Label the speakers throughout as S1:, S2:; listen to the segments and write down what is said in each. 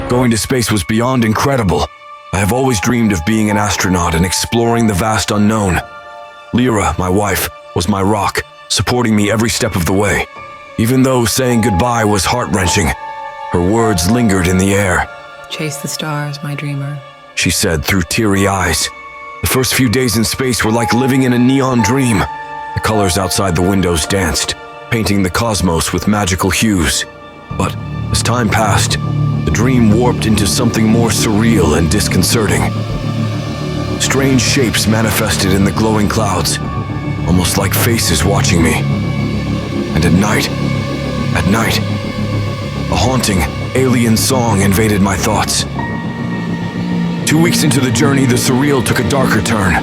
S1: Going to space was beyond incredible. I have always dreamed of being an astronaut and exploring the vast unknown. Lyra, my wife, was my rock, supporting me every step of the way. Even though saying goodbye was heart-wrenching, her words lingered in the air.
S2: "Chase the stars, my dreamer,"
S1: she said through teary eyes. The first few days in space were like living in a neon dream. The colors outside the windows danced, painting the cosmos with magical hues. But as time passed, the dream warped into something more surreal and disconcerting. Strange shapes manifested in the glowing clouds, almost like faces watching me. And at night, a haunting, alien song invaded my thoughts. 2 weeks into the journey, the surreal took a darker turn.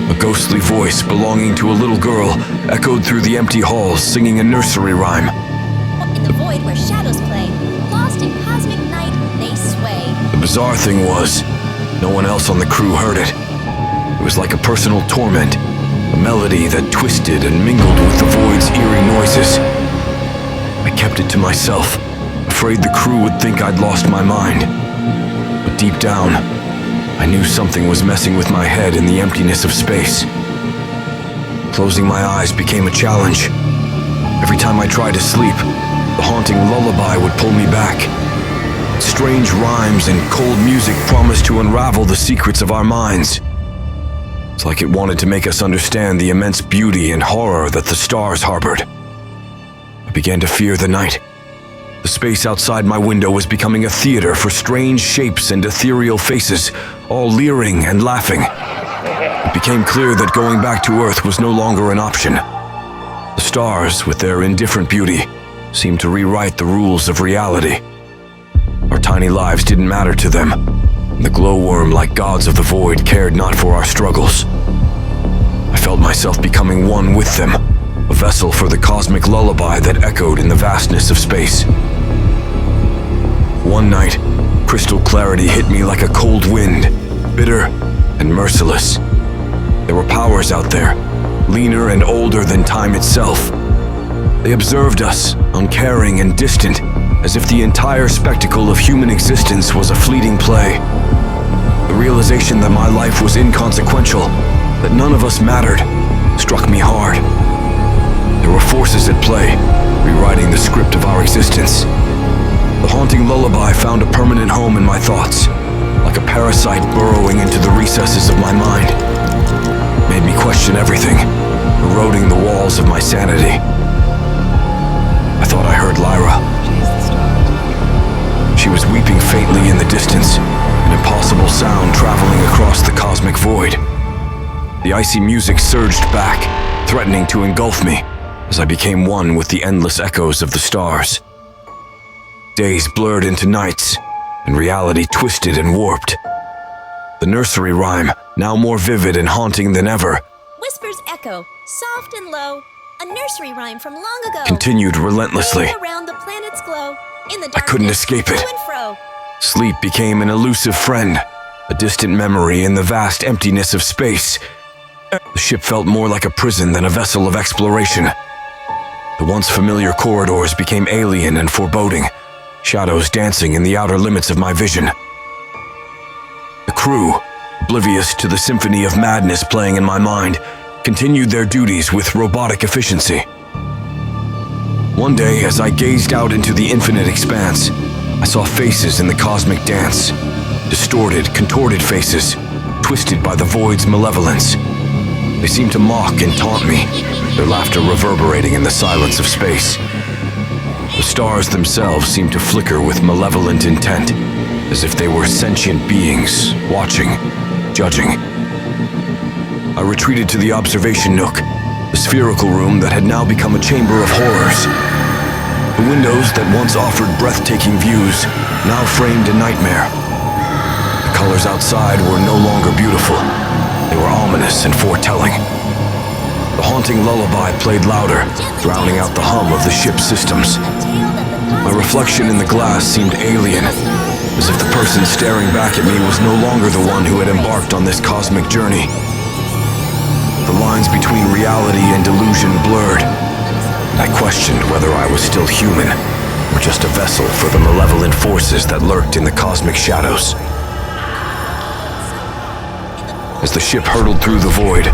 S1: A ghostly voice belonging to a little girl echoed through the empty halls, singing a nursery rhyme.
S3: In the void where shadows play, lost in cosmic night, they sway.
S1: The bizarre thing was, no one else on the crew heard it. It was like a personal torment, a melody that twisted and mingled with the void's eerie noises. I kept it to myself, afraid the crew would think I'd lost my mind. But deep down, I knew something was messing with my head in the emptiness of space. Closing my eyes became a challenge. Every time I tried to sleep, the haunting lullaby would pull me back. Strange rhymes and cold music promised to unravel the secrets of our minds. It's like it wanted to make us understand the immense beauty and horror that the stars harbored. I began to fear the night. The space outside my window was becoming a theater for strange shapes and ethereal faces, all leering and laughing. It became clear that going back to Earth was no longer an option. The stars, with their indifferent beauty, seemed to rewrite the rules of reality. Our tiny lives didn't matter to them. The glowworm, like gods of the void, cared not for our struggles. I felt myself becoming one with them, a vessel for the cosmic lullaby that echoed in the vastness of space. One night, crystal clarity hit me like a cold wind, bitter and merciless. There were powers out there, leaner and older than time itself. They observed us, uncaring and distant, as if the entire spectacle of human existence was a fleeting play. The realization that my life was inconsequential, that none of us mattered, struck me hard. There were forces at play, rewriting the script of our existence. The haunting lullaby found a permanent home in my thoughts, like a parasite burrowing into the recesses of my mind. It made me question everything, eroding the walls of my sanity. I thought I heard Lyra. She was weeping faintly in the distance, an impossible sound traveling across the cosmic void. The icy music surged back, threatening to engulf me, as I became one with the endless echoes of the stars. Days blurred into nights, and reality twisted and warped. The nursery rhyme, now more vivid and haunting than ever,
S3: Whispers echo, soft and low, a nursery rhyme from long ago.
S1: continued relentlessly.
S3: Moving around the planet's glow, in the
S1: I couldn't
S3: darkness,
S1: escape it.
S3: to and fro.
S1: Sleep became an elusive friend, a distant memory in the vast emptiness of space. The ship felt more like a prison than a vessel of exploration. The once familiar corridors became alien and foreboding, shadows dancing in the outer limits of my vision. The crew, oblivious to the symphony of madness playing in my mind, continued their duties with robotic efficiency. One day, as I gazed out into the infinite expanse, I saw faces in the cosmic dance. Distorted, contorted faces, twisted by the void's malevolence. They seemed to mock and taunt me, their laughter reverberating in the silence of space. The stars themselves seemed to flicker with malevolent intent, as if they were sentient beings, watching, judging. I retreated to the observation nook, the spherical room that had now become a chamber of horrors. The windows that once offered breathtaking views now framed a nightmare. The colors outside were no longer beautiful. They were ominous and foretelling. The haunting lullaby played louder, drowning out the hum of the ship's systems. My reflection in the glass seemed alien, as if the person staring back at me was no longer the one who had embarked on this cosmic journey. The lines between reality and delusion blurred. I questioned whether I was still human, or just a vessel for the malevolent forces that lurked in the cosmic shadows. As the ship hurtled through the void,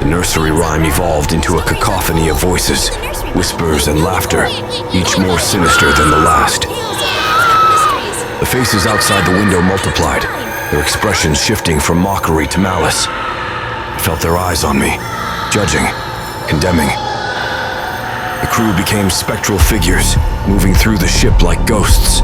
S1: the nursery rhyme evolved into a cacophony of voices, whispers and laughter, each more sinister than the last. The faces outside the window multiplied, their expressions shifting from mockery to malice. I felt their eyes on me, judging, condemning. The crew became spectral figures, moving through the ship like ghosts.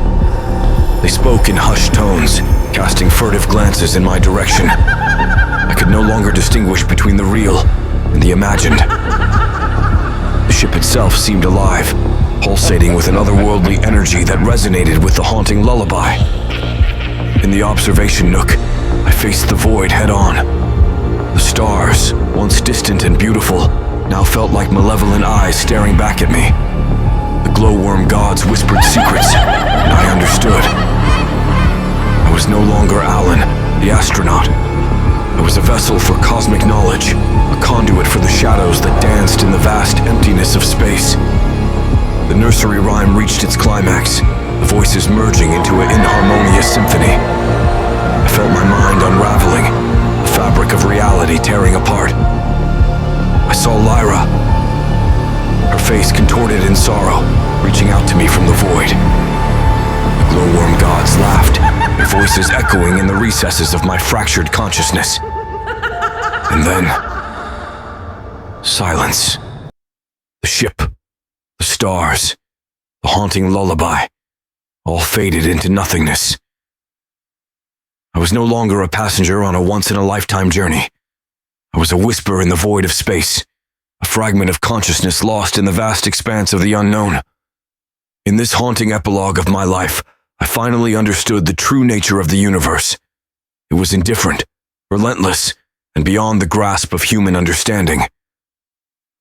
S1: They spoke in hushed tones, casting furtive glances in my direction. I could no longer distinguish between the real and the imagined. The ship itself seemed alive, pulsating with an otherworldly energy that resonated with the haunting lullaby. In the observation nook, I faced the void head-on. The stars, once distant and beautiful, now felt like malevolent eyes staring back at me. The glowworm gods whispered secrets, and I understood. I was no longer Alan, the astronaut. I was a vessel for cosmic knowledge, a conduit for the shadows that danced in the vast emptiness of space. The nursery rhyme reached its climax, the voices merging into an inharmonious symphony. I felt my mind unraveling, the fabric of reality tearing apart. I saw Lyra, her face contorted in sorrow, reaching out to me from the void. The glowworm gods laughed, their voices echoing in the recesses of my fractured consciousness. And then, silence. The ship, the stars, the haunting lullaby, all faded into nothingness. I was no longer a passenger on a once-in-a-lifetime journey. I was a whisper in the void of space, a fragment of consciousness lost in the vast expanse of the unknown. In this haunting epilogue of my life, I finally understood the true nature of the universe. It was indifferent, relentless, and beyond the grasp of human understanding.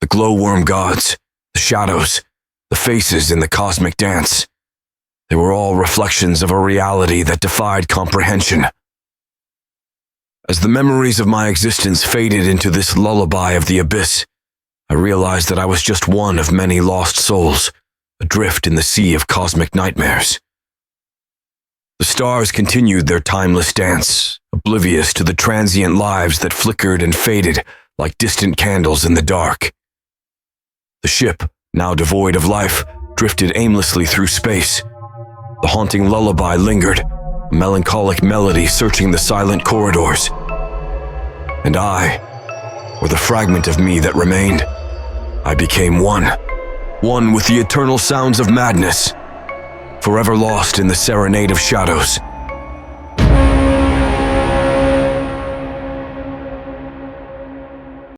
S1: The glowworm gods, the shadows, the faces in the cosmic dance, they were all reflections of a reality that defied comprehension. As the memories of my existence faded into this lullaby of the abyss, I realized that I was just one of many lost souls, adrift in the sea of cosmic nightmares. The stars continued their timeless dance, oblivious to the transient lives that flickered and faded like distant candles in the dark. The ship, now devoid of life, drifted aimlessly through space. The haunting lullaby lingered, a melancholic melody searching the silent corridors. And I, or the fragment of me that remained, I became one with the eternal sounds of madness, forever lost in the Serenade of Shadows.